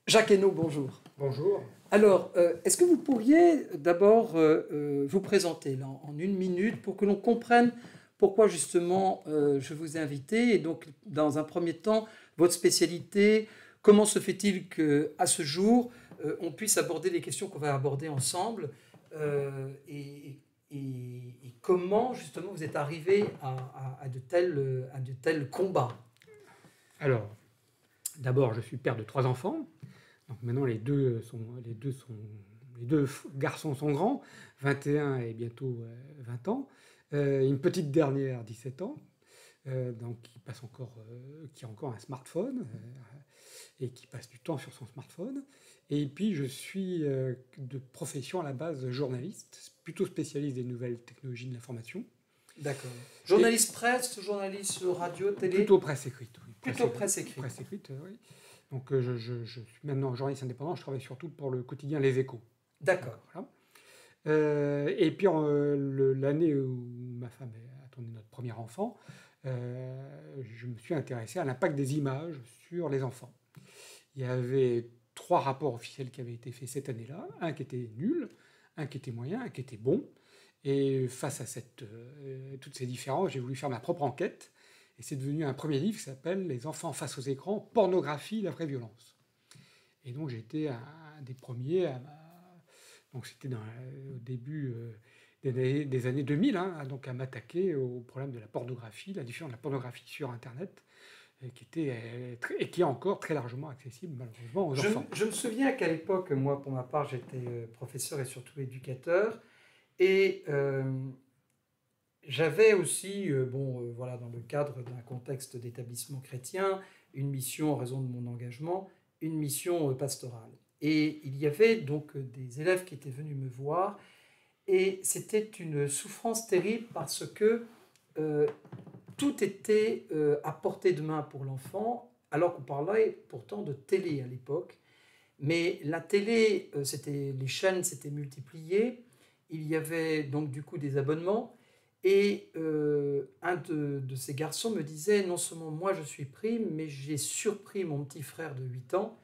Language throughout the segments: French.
Jacques Hainaut, bonjour. Bonjour. Alors, est-ce que vous pourriez d'abord vous présenter là, en une minute pour que l'on comprenne pourquoi justement je vous ai invité et donc dans un premier temps votre spécialité, comment se fait-il qu'à ce jour on puisse aborder les questions qu'on va aborder ensemble et comment justement vous êtes arrivé à de tels combats? Alors, d'abord, je suis père de 3 enfants. Donc maintenant, les deux garçons sont grands, 21 et bientôt 20 ans. Une petite dernière, 17 ans, donc qui a encore un smartphone et qui passe du temps sur son smartphone. Et puis, je suis de profession à la base journaliste, plutôt spécialiste des nouvelles technologies de l'information. D'accord. Journaliste presse, journaliste radio, télé? Plutôt presse écrite, oui. Plutôt presse écrite. Presse écrite, oui. Donc je suis maintenant journaliste indépendant, je travaille surtout pour le quotidien Les Échos. D'accord. Voilà. Et puis l'année où ma femme attendait notre premier enfant, je me suis intéressé à l'impact des images sur les enfants. Il y avait 3 rapports officiels qui avaient été faits cette année-là, un qui était nul, un qui était moyen, un qui était bon. Et face à toutes ces différences, j'ai voulu faire ma propre enquête. Et c'est devenu un premier livre qui s'appelle « Les enfants face aux écrans, pornographie, la vraie violence ». Et donc j'ai été un des premiers, donc c'était au début des années 2000, donc à m'attaquer au problème de la pornographie, la diffusion de la pornographie sur Internet, qui est encore très largement accessible malheureusement aux enfants. Je me souviens qu'à l'époque, moi pour ma part, j'étais professeur et surtout éducateur. Et j'avais aussi, voilà, dans le cadre d'un contexte d'établissement chrétien, une mission en raison de mon engagement, une mission pastorale. Et il y avait donc des élèves qui étaient venus me voir et c'était une souffrance terrible parce que tout était à portée de main pour l'enfant, alors qu'on parlait pourtant de télé à l'époque. Mais la télé, les chaînes s'étaient multipliées. Il y avait donc du coup des abonnements et un de ces garçons me disait non seulement moi je suis pris, mais j'ai surpris mon petit frère de 8 ans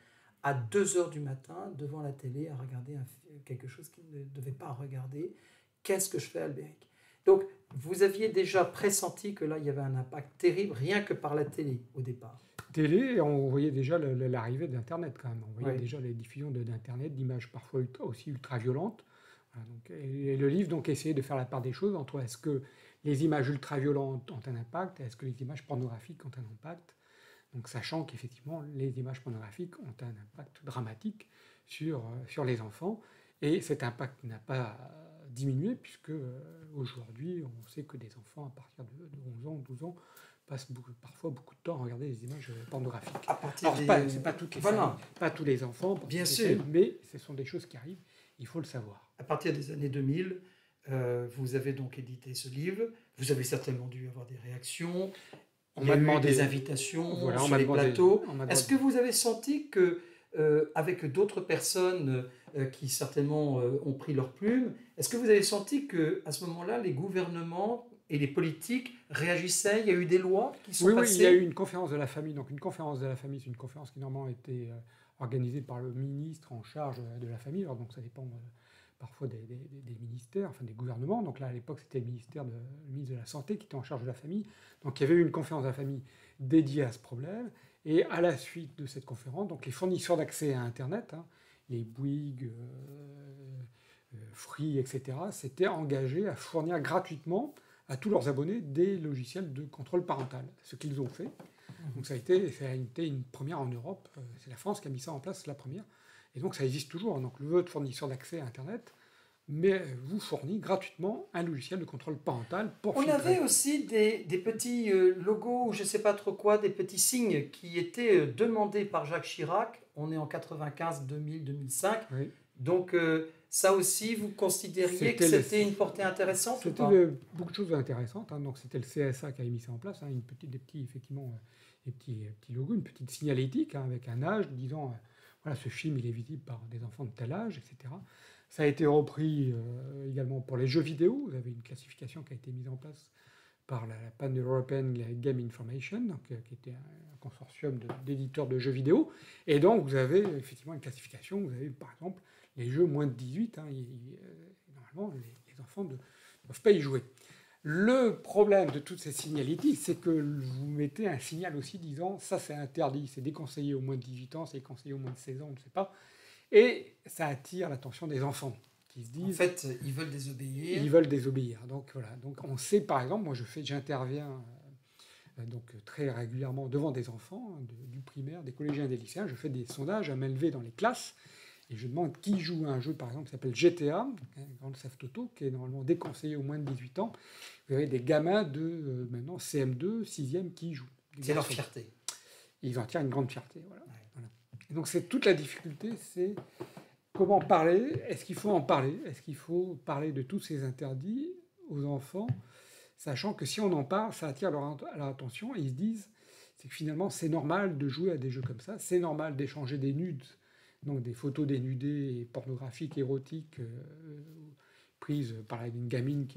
à 2h du matin devant la télé à regarder quelque chose qu'il ne devait pas regarder. Qu'est-ce que je fais, Albéric? Donc vous aviez déjà pressenti que là il y avait un impact terrible rien que par la télé au départ. Télé, on voyait déjà l'arrivée d'Internet quand même. On voyait déjà les diffusions d'Internet, d'images parfois aussi ultra-violentes. Voilà, et le livre donc essayait de faire la part des choses entre est-ce que les images ultra-violentes ont un impact et est-ce que les images pornographiques ont un impact. Donc sachant qu'effectivement les images pornographiques ont un impact dramatique sur les enfants et cet impact n'a pas diminué puisque aujourd'hui on sait que des enfants à partir de 11 ans, 12 ans passent parfois beaucoup de temps à regarder des images pornographiques. Alors c'est pas toutes les familles, pas tous les enfants, bien sûr, mais ce sont des choses qui arrivent. Il faut le savoir. À partir des années 2000, vous avez donc édité ce livre. Vous avez certainement dû avoir des réactions. Il y a eu des invitations sur les plateaux. Est-ce que vous avez senti que, avec d'autres personnes qui certainement ont pris leur plume, est-ce que vous avez senti qu'à ce moment-là, les gouvernements et les politiques réagissaient? Il y a eu des lois qui sont passées? Oui, il y a eu une conférence de la famille. Donc une conférence de la famille, c'est une conférence qui normalement était organisée par le ministre en charge de la famille. Alors, donc ça dépend parfois des ministères, enfin des gouvernements. Donc là, à l'époque, c'était le ministre de la Santé qui était en charge de la famille. Donc il y avait eu une conférence de la famille dédiée à ce problème. Et à la suite de cette conférence, donc les fournisseurs d'accès à Internet, les Bouygues, Free, etc., s'étaient engagés à fournir gratuitement à tous leurs abonnés des logiciels de contrôle parental, ce qu'ils ont fait. Donc ça a été une première en Europe. C'est la France qui a mis ça en place, la première. Et donc ça existe toujours. Donc votre fournisseur d'accès à Internet vous fournit gratuitement un logiciel de contrôle parental pour filtrer. On avait aussi des petits logos, ou je ne sais pas trop quoi, des petits signes qui étaient demandés par Jacques Chirac. On est en 95, 2000, 2005. Oui. Donc ça aussi, vous considériez que c'était une portée intéressante ou pas? C'était beaucoup de choses intéressantes. Donc c'était le CSA qui avait mis ça en place, effectivement, des petits logos, une petite signalétique avec un âge disant voilà, ce film il est visible par des enfants de tel âge, etc. Ça a été repris également pour les jeux vidéo. Vous avez une classification qui a été mise en place par la Pan-European Game Information, qui était un consortium d'éditeurs de jeux vidéo. Et donc, vous avez effectivement une classification. Vous avez, par exemple, les jeux moins de 18. Normalement, les enfants ne doivent pas y jouer. Le problème de toutes ces signalétiques, c'est que vous mettez un signal aussi disant « ça, c'est interdit, c'est déconseillé aux moins de 18 ans, c'est déconseillé aux moins de 16 ans, on ne sait pas ». Et ça attire l'attention des enfants qui se disent... En fait, ils veulent désobéir. Ils veulent désobéir. Donc voilà. Donc on sait, par exemple, moi j'interviens très régulièrement devant des enfants du primaire, des collégiens et des lycéens. Je fais des sondages à main levée dans les classes et je demande qui joue à un jeu, par exemple, qui s'appelle GTA, Grand Theft Auto, qui est normalement déconseillé aux moins de 18 ans. Vous avez des gamins de maintenant CM2, 6e qui y jouent. C'est leur fierté. Ils en tirent une grande fierté. Voilà. Ouais. Voilà. Et donc c'est toute la difficulté, c'est comment parler. Est-ce qu'il faut en parler? Est-ce qu'il faut parler de tous ces interdits aux enfants, sachant que si on en parle, ça attire leur attention et ils se disent c'est que finalement c'est normal de jouer à des jeux comme ça, c'est normal d'échanger des nudes, donc des photos dénudées, pornographiques, érotiques, prises par une gamine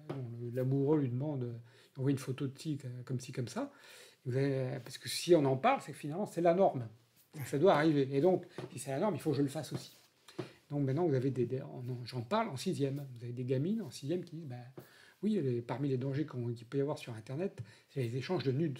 dont l'amoureux lui demande d'envoyer une photo de ci, comme ci, comme ça. Parce que si on en parle, c'est que finalement c'est la norme. Ça doit arriver. Et donc, si c'est la norme, il faut que je le fasse aussi. Donc maintenant, vous avez j'en parle en 6e. Vous avez des gamines en 6e qui disent oui, parmi les dangers qu'il peut y avoir sur Internet, c'est les échanges de nudes.